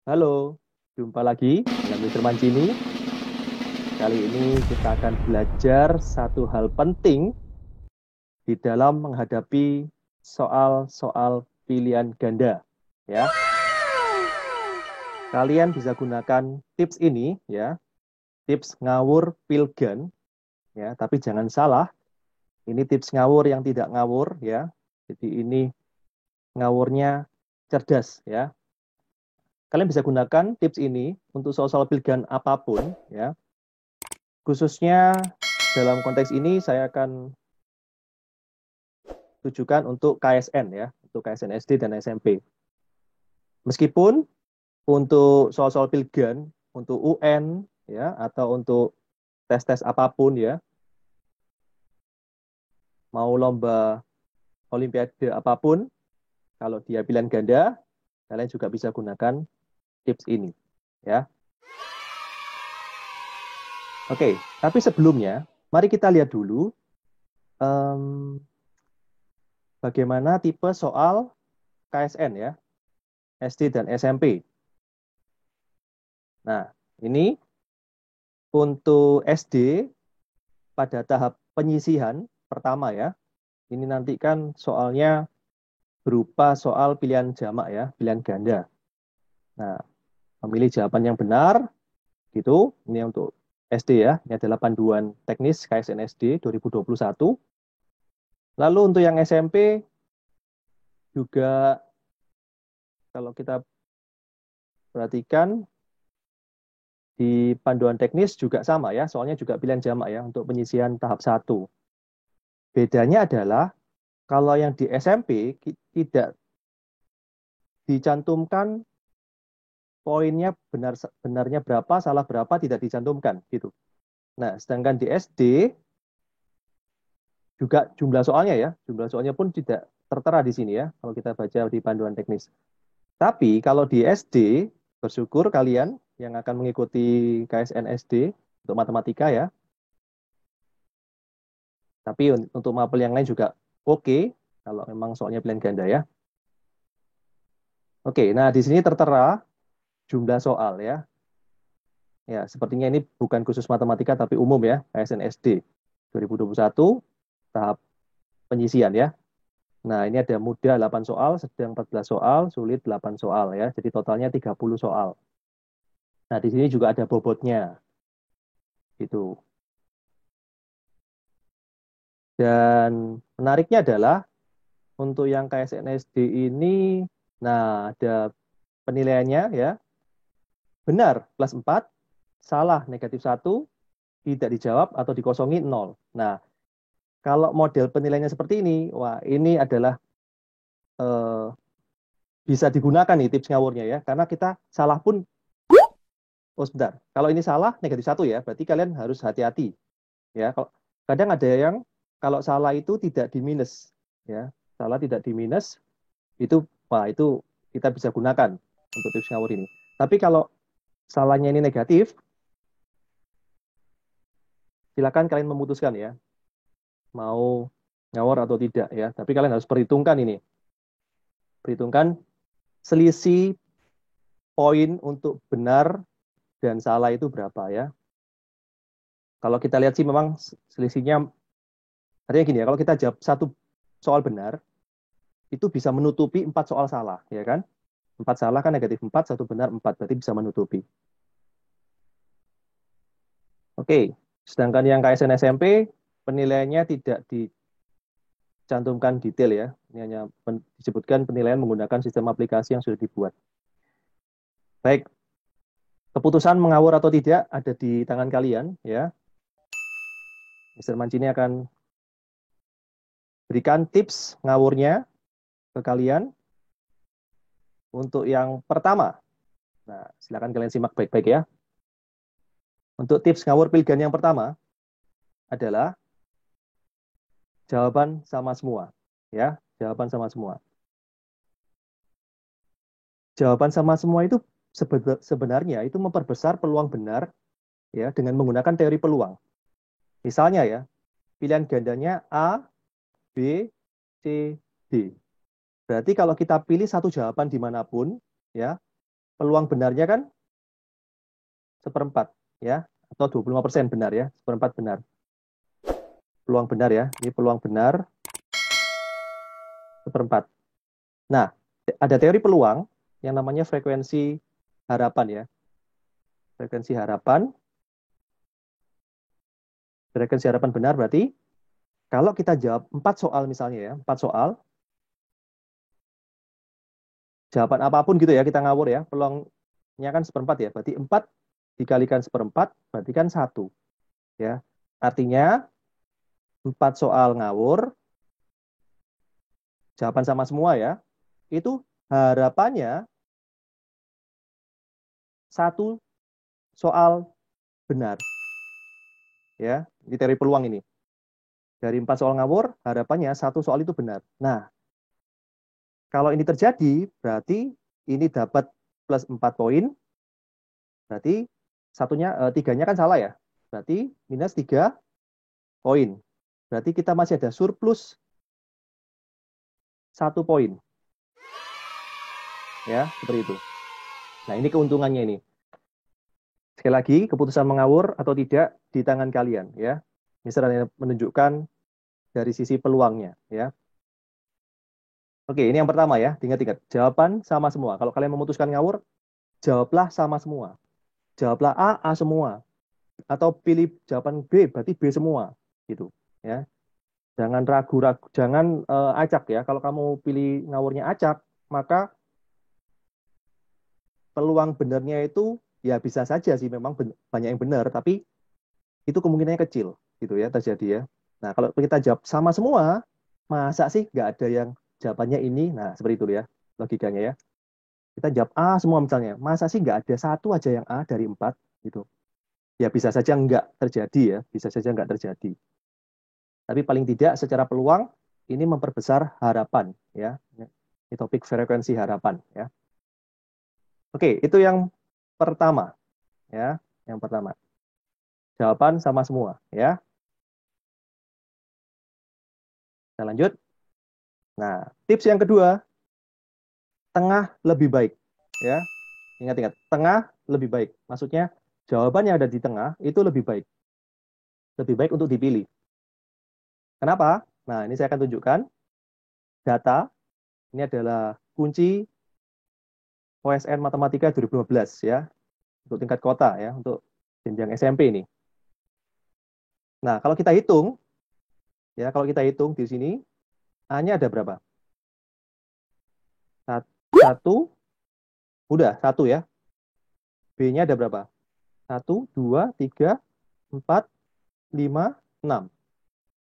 Halo, jumpa lagi dengan Mr. Mancini. Kali ini kita akan belajar satu hal penting di dalam menghadapi soal-soal pilihan ganda. Ya, kalian bisa gunakan tips ini ya, tips ngawur pilgan ya, tapi jangan salah, ini tips ngawur yang tidak ngawur ya. Jadi ini ngawurnya cerdas ya. Kalian bisa gunakan tips ini untuk soal-soal pilgan apapun ya. Khususnya dalam konteks ini saya akan tujukan untuk KSN ya, untuk KSN SD dan SMP. Meskipun untuk soal-soal pilgan, untuk UN ya atau untuk tes-tes apapun ya, mau lomba olimpiade apapun, kalau dia pilihan ganda, kalian juga bisa gunakan tips ini ya. Oke, tapi sebelumnya mari kita lihat dulu um, bagaimana tipe soal KSN ya, SD dan SMP. Nah, ini untuk SD pada tahap penyisihan pertama ya. Ini nanti kan soalnya berupa soal pilihan jamak ya, pilihan ganda. Nah, memilih jawaban yang benar gitu. Ini untuk SD ya. Ini adalah panduan teknis KSN SD 2021. Lalu untuk yang SMP juga kalau kita perhatikan di panduan teknis juga sama ya, soalnya juga pilihan jamak ya untuk penyisihan tahap satu. Bedanya adalah kalau yang di SMP tidak dicantumkan poinnya benarnya berapa, salah berapa tidak dicantumkan gitu. Nah, sedangkan di SD juga jumlah soalnya ya, jumlah soalnya pun tidak tertera di sini ya kalau kita baca di panduan teknis. Tapi kalau di SD, bersyukur kalian yang akan mengikuti KSN SD untuk matematika ya. Tapi untuk mapel yang lain juga oke kalau memang soalnya pilihan ganda ya. Oke, nah di sini tertera jumlah soal ya. Ya, sepertinya ini bukan khusus matematika tapi umum ya, KSN SD 2021 tahap penyisian ya. Nah, ini ada mudah 8 soal, sedang 14 soal, sulit 8 soal ya. Jadi totalnya 30 soal. Nah, di sini juga ada bobotnya. Gitu. Dan menariknya adalah untuk yang KSNSD ini, nah ada penilaiannya ya. Benar plus 4, salah negatif 1, tidak dijawab atau dikosongi 0. Nah, kalau model penilaiannya seperti ini, wah ini adalah eh, bisa digunakan nih tips ngawurnya ya. Karena kita salah pun, oh sebentar, kalau ini salah negatif 1 ya, berarti kalian harus hati-hati ya. Kalau kadang ada yang kalau salah itu tidak di minus ya, salah tidak di minus itu, wah itu kita bisa gunakan untuk tips ngawur ini. Tapi kalau salahnya ini negatif, silakan kalian memutuskan ya, mau ngawur atau tidak ya. Tapi kalian harus perhitungkan ini, perhitungkan selisih poin untuk benar dan salah itu berapa ya. Kalau kita lihat sih memang selisihnya, artinya gini ya, kalau kita jawab satu soal benar, itu bisa menutupi 4 soal salah, ya kan? 4 salah kan negatif 4, satu benar 4, berarti bisa menutupi. Oke, sedangkan yang KSN SMP, penilaiannya tidak dicantumkan detail ya. Ini hanya disebutkan penilaian menggunakan sistem aplikasi yang sudah dibuat. Baik, keputusan mengawur atau tidak ada di tangan kalian ya. Mister Mancini akan berikan tips ngawurnya ke kalian untuk yang pertama. Nah, silakan kalian simak baik-baik ya. Untuk tips ngawur pilgan yang pertama adalah jawaban sama semua. Ya, jawaban sama semua. Jawaban sama semua itu sebenarnya itu memperbesar peluang benar ya dengan menggunakan teori peluang. Misalnya ya, pilihan gandanya A, B, C, D. Berarti kalau kita pilih satu jawaban dimanapun, ya, peluang benarnya kan seperempat ya, atau 25% benar ya, seperempat benar. Peluang benar ya, ini peluang benar seperempat. Nah, ada teori peluang yang namanya frekuensi harapan ya. Frekuensi harapan, benar berarti kalau kita jawab 4 soal misalnya ya, 4 soal, jawaban apapun gitu ya, kita ngawur ya, peluangnya kan seperempat ya, berarti 4 dikalikan seperempat, berarti kan 1 ya. Artinya 4 soal ngawur, jawaban sama semua ya, itu harapannya 1 soal benar ya. Ini teori peluang ini. Dari 4 soal ngawur, harapannya 1 soal itu benar. Nah, kalau ini terjadi, berarti ini dapat plus 4 poin, berarti tiganya kan salah ya. Berarti minus 3 poin. Berarti kita masih ada surplus 1 poin. Ya, seperti itu. Nah, ini keuntungannya ini. Sekali lagi, keputusan mengawur atau tidak di tangan kalian ya. Misalnya menunjukkan dari sisi peluangnya ya. Oke, ini yang pertama ya. Ingat-ingat, jawaban sama semua. Kalau kalian memutuskan ngawur, jawablah sama semua. Jawablah A semua. Atau pilih jawaban B, berarti B semua. Gitu ya. Jangan ragu-ragu, jangan acak ya. Kalau kamu pilih ngawurnya acak, maka peluang benernya itu ya bisa saja sih memang banyak yang benar, tapi itu kemungkinannya kecil gitu ya terjadi ya. Nah kalau kita jawab sama semua, masa sih nggak ada yang jawabannya ini? Nah seperti itu ya logikanya ya. Kita jawab A semua misalnya, masa sih nggak ada satu aja yang A dari 4 gitu? Ya bisa saja nggak terjadi ya, bisa saja nggak terjadi. Tapi paling tidak secara peluang ini memperbesar harapan ya. Ini topik frekuensi harapan ya. Oke, itu yang pertama ya, yang pertama. Jawaban sama semua ya. Kita lanjut. Nah, tips yang kedua, tengah lebih baik ya. Ingat-ingat, tengah lebih baik. Maksudnya jawaban yang ada di tengah itu lebih baik. Lebih baik untuk dipilih. Kenapa? Nah, ini saya akan tunjukkan data. Ini adalah kunci OSN Matematika 2015 ya, untuk tingkat kota ya, untuk jenjang SMP ini. Nah, kalau kita hitung di sini, A-nya ada berapa? Satu, udah satu ya. B-nya ada berapa? Satu, dua, tiga, 4, 5, 6.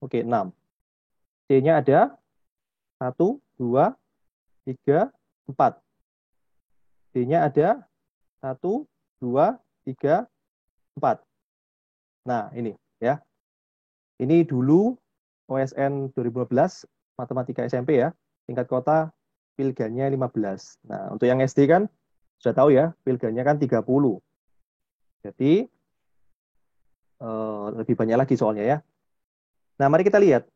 Oke, 6. C-nya ada satu, 2, 3, 4. D-nya ada satu, 2, 3, 4. Nah, ini ya. Ini dulu OSN 2015 Matematika SMP ya. Tingkat kota pilganya 15. Nah, untuk yang SD kan sudah tahu ya, pilganya kan 30. Jadi lebih banyak lagi soalnya ya. Nah, mari kita lihat.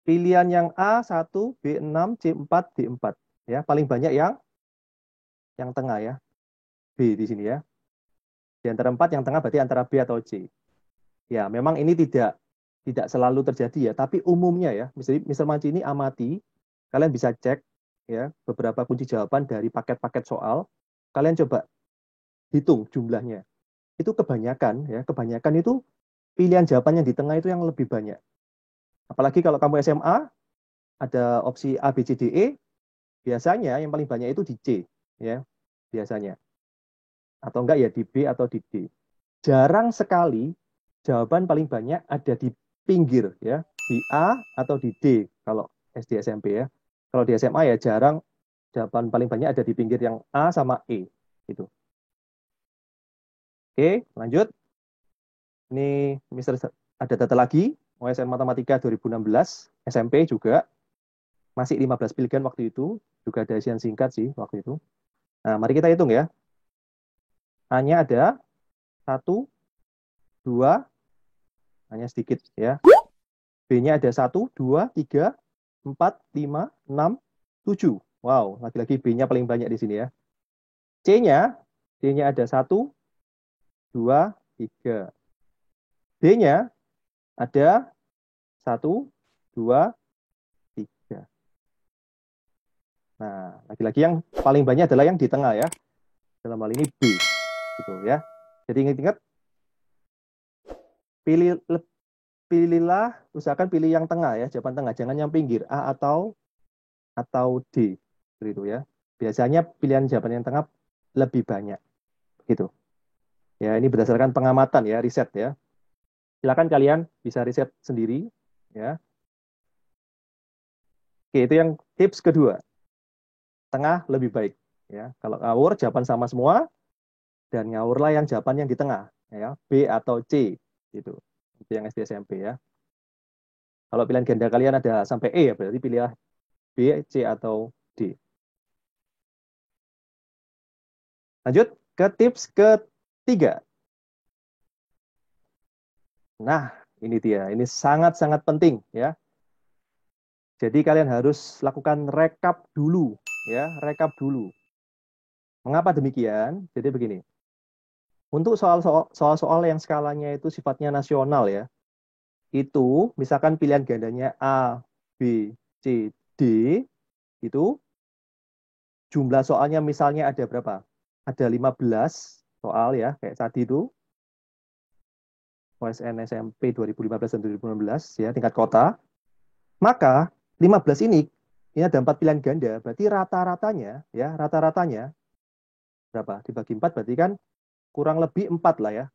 Pilihan yang A1, B6, C4, D4. Ya, paling banyak yang tengah ya. B di sini ya. Di antara 4 yang tengah berarti antara B atau C. Ya, memang ini tidak selalu terjadi ya, tapi umumnya ya. Misalnya Mister Manci ini amati, kalian bisa cek ya beberapa kunci jawaban dari paket-paket soal. Kalian coba hitung jumlahnya. Itu kebanyakan ya, kebanyakan itu pilihan jawaban yang di tengah itu yang lebih banyak. Apalagi kalau kamu SMA, ada opsi A, B, C, D, E, biasanya yang paling banyak itu di C ya, biasanya. Atau enggak ya di B atau di D. Jarang sekali jawaban paling banyak ada di pinggir ya, di A atau di D kalau SD SMP ya. Kalau di SMA ya jarang jawaban paling banyak ada di pinggir yang A sama E gitu. Oke, lanjut. Ini Mister ada data lagi, OSN Matematika 2016, SMP juga. Masih 15 pilihan waktu itu, juga ada isian singkat sih waktu itu. Nah, mari kita hitung ya. A-nya ada satu, 2, hanya sedikit ya. B-nya ada satu, 2, 3, 4, 5, 6, 7. Wow, lagi-lagi B-nya paling banyak di sini ya. C-nya, D-nya ada 1, 2, 3. B-nya ada 1, 2, 3. Nah, lagi-lagi yang paling banyak adalah yang di tengah ya. Dalam hal ini B. Gitu ya. Jadi ingat-ingat, pilih pilihlah, usahakan pilih yang tengah ya, jawaban tengah. Jangan yang pinggir, A atau D. Gitu ya. Biasanya pilihan jawaban yang tengah lebih banyak. Gitu. Ya, ini berdasarkan pengamatan ya, riset ya. Silakan kalian bisa riset sendiri ya. Oke, itu yang tips kedua. Tengah lebih baik ya. Kalau ngawur jawaban sama semua dan ngawurlah yang jawaban yang di tengah ya, B atau C gitu. Itu yang SD SMP ya. Kalau pilihan ganda kalian ada sampai E ya, berarti pilihlah B, C atau D. Lanjut ke tips ketiga. Nah, ini dia. Ini sangat-sangat penting ya. Jadi kalian harus lakukan rekap dulu ya, rekap dulu. Mengapa demikian? Jadi begini. Untuk soal-soal yang skalanya itu sifatnya nasional ya, itu misalkan pilihan gandanya A, B, C, D, itu jumlah soalnya misalnya ada berapa? Ada 15 soal ya, kayak tadi itu, OSN SMP 2015 dan 2016 ya, tingkat kota. Maka 15 ini ada 4 pilihan ganda, berarti rata-ratanya ya, rata-ratanya berapa? Dibagi 4 berarti kan kurang lebih 4 lah ya,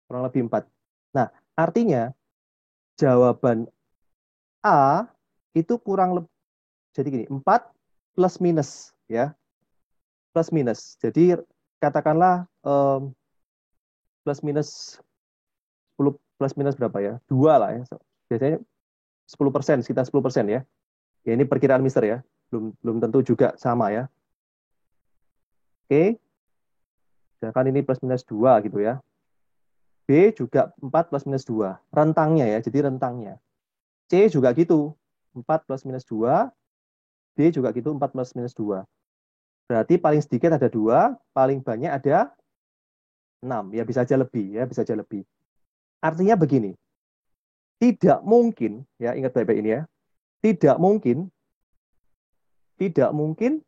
kurang lebih 4. Nah, artinya jawaban A itu kurang lebih, jadi gini, 4 plus minus ya, plus minus. Jadi katakanlah plus minus 10, plus minus berapa ya? 2 lah ya. Biasanya 10%, sekitar 10% ya. Ya ini perkiraan Mister ya. Belum belum tentu juga sama ya. Oke, misalkan ini plus minus 2 gitu ya. B juga 4 plus minus 2. Rentangnya ya, jadi rentangnya. C juga gitu. 4 plus minus 2. D juga gitu, 4 plus minus 2. Berarti paling sedikit ada 2, paling banyak ada 6. Ya bisa aja lebih ya, bisa aja lebih. Artinya begini, tidak mungkin ya, ingat baik-baik ini ya. Tidak mungkin, tidak mungkin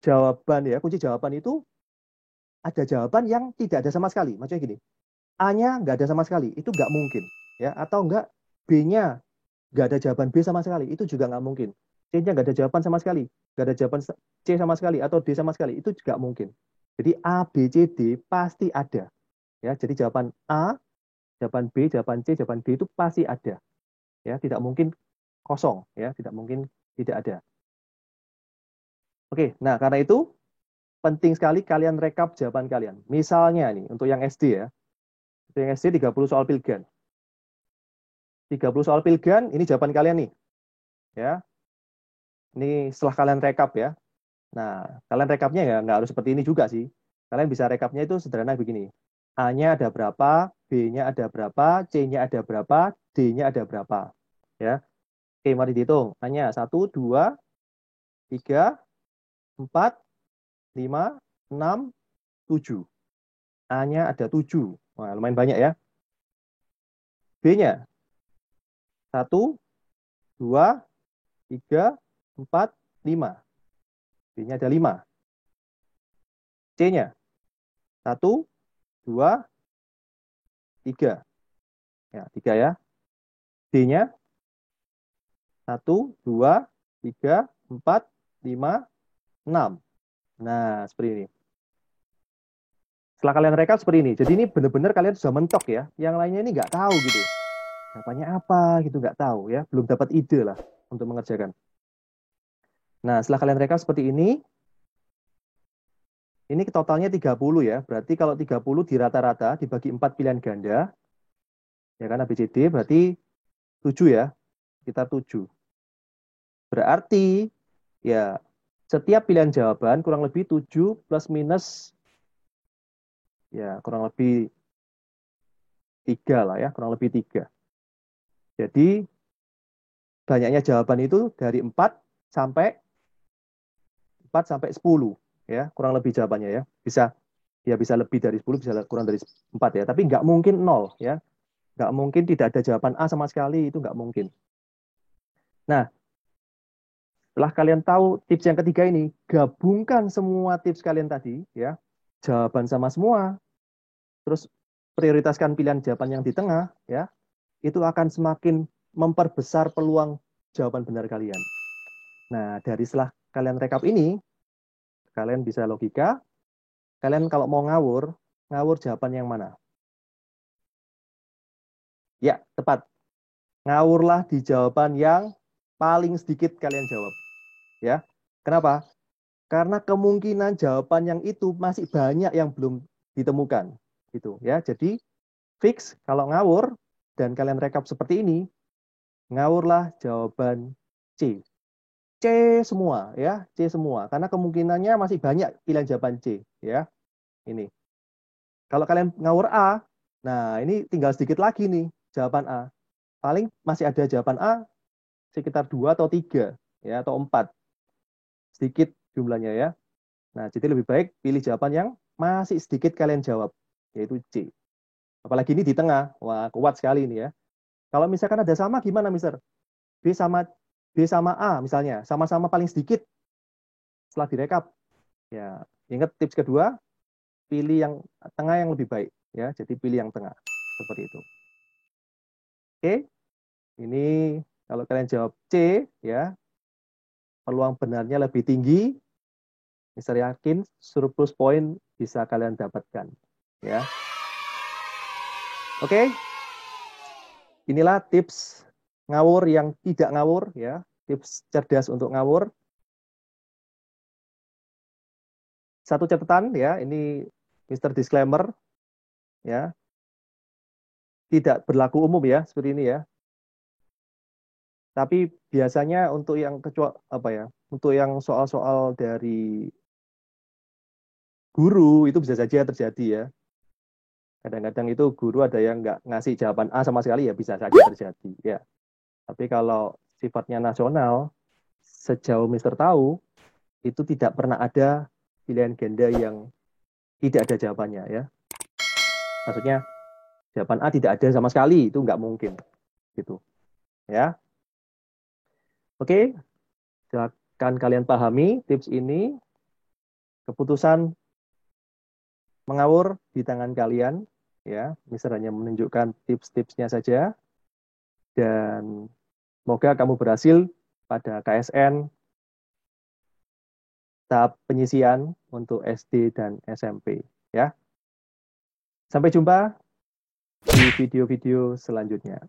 jawaban ya, kunci jawaban itu ada jawaban yang tidak ada sama sekali. Maksudnya gini, A-nya nggak ada sama sekali, itu nggak mungkin. Ya, atau nggak B-nya nggak ada jawaban B sama sekali, itu juga nggak mungkin. C-nya nggak ada jawaban sama sekali, nggak ada jawaban C sama sekali, atau D sama sekali, itu juga mungkin. Jadi A, B, C, D pasti ada. Ya, jadi jawaban A, jawaban B, jawaban C, jawaban D itu pasti ada. Ya, tidak mungkin kosong. Ya, tidak mungkin tidak ada. Oke, nah karena itu penting sekali kalian rekap jawaban kalian. Misalnya nih, untuk yang SD ya, untuk yang SD 30 soal pilgan. 30 soal pilgan, ini jawaban kalian nih. Ya, ini setelah kalian rekap ya. Nah, kalian rekapnya ya nggak harus seperti ini juga sih. Kalian bisa rekapnya itu sederhana begini. A-nya ada berapa, B-nya ada berapa, C-nya ada berapa, D-nya ada berapa. Ya, oke mari dihitung. A-nya 1, 2, 3, 4, 5, 6, 7. A-nya ada 7. Wah, lumayan banyak ya. B-nya 1, 2, 3, 4, 5. B-nya ada 5. C-nya 1, 2, 3. Ya, 3 ya. D-nya 1, 2, 3, 4, 5, 6. Nah, seperti ini. Setelah kalian rekap seperti ini. Jadi ini benar-benar kalian sudah mentok ya. Yang lainnya ini nggak tahu gitu. Jawabannya apa gitu nggak tahu ya. Belum dapat ide lah untuk mengerjakan. Nah, setelah kalian rekap seperti ini totalnya 30 ya. Berarti kalau 30 di rata-rata dibagi 4 pilihan ganda, ya kan ABCD berarti 7 ya. Kita 7. Berarti ya setiap pilihan jawaban kurang lebih 7 plus minus ya kurang lebih 3 lah ya, kurang lebih 3. Jadi banyaknya jawaban itu dari 4 sampai 4 sampai 10 ya, kurang lebih jawabannya ya. Bisa lebih dari 10, bisa kurang dari 4 ya, tapi nggak mungkin 0 ya. Nggak mungkin tidak ada jawaban A sama sekali, itu nggak mungkin. Nah, setelah kalian tahu tips yang ketiga ini, gabungkan semua tips kalian tadi ya, jawaban sama semua, terus prioritaskan pilihan jawaban yang di tengah ya, itu akan semakin memperbesar peluang jawaban benar kalian. Nah, dari setelah kalian rekap ini, kalian bisa logika, kalian kalau mau ngawur, ngawur jawaban yang mana? Ya, tepat. Ngawurlah di jawaban yang paling sedikit kalian jawab. Ya, kenapa? Karena kemungkinan jawaban yang itu masih banyak yang belum ditemukan. Gitu ya. Jadi fix kalau ngawur dan kalian rekap seperti ini, ngawurlah jawaban C. C semua ya, C semua. Karena kemungkinannya masih banyak pilihan jawaban C ya. Ini. Kalau kalian ngawur A, nah ini tinggal sedikit lagi nih jawaban A. Paling masih ada jawaban A sekitar 2 atau 3 ya, atau 4. Sedikit jumlahnya ya. Nah, jadi lebih baik pilih jawaban yang masih sedikit kalian jawab, yaitu C. Apalagi ini di tengah. Wah, kuat sekali ini ya. Kalau misalkan ada sama gimana, Mister? B sama A misalnya, sama-sama paling sedikit setelah direkap. Ya, ingat tips kedua, pilih yang tengah yang lebih baik ya. Jadi pilih yang tengah. Seperti itu. Oke. Ini kalau kalian jawab C ya, peluang benarnya lebih tinggi. Mister yakin surplus poin bisa kalian dapatkan ya. Oke. Inilah tips ngawur yang tidak ngawur ya, tips cerdas untuk ngawur. Satu catatan ya, ini Mister Disclaimer ya, tidak berlaku umum ya seperti ini ya. Tapi biasanya untuk yang untuk yang soal-soal dari guru itu bisa saja terjadi ya. Kadang-kadang itu guru ada yang nggak ngasih jawaban A sama sekali ya, bisa saja terjadi ya. Tapi kalau sifatnya nasional, sejauh Mister tahu, itu tidak pernah ada pilihan ganda yang tidak ada jawabannya ya. Maksudnya jawaban A tidak ada sama sekali, itu nggak mungkin gitu ya. Oke, silakan kalian pahami tips ini. Keputusan mengawur di tangan kalian ya. Mister hanya menunjukkan tips-tipsnya saja, dan semoga kamu berhasil pada KSN tahap penyisian untuk SD dan SMP ya. Sampai jumpa di video-video selanjutnya.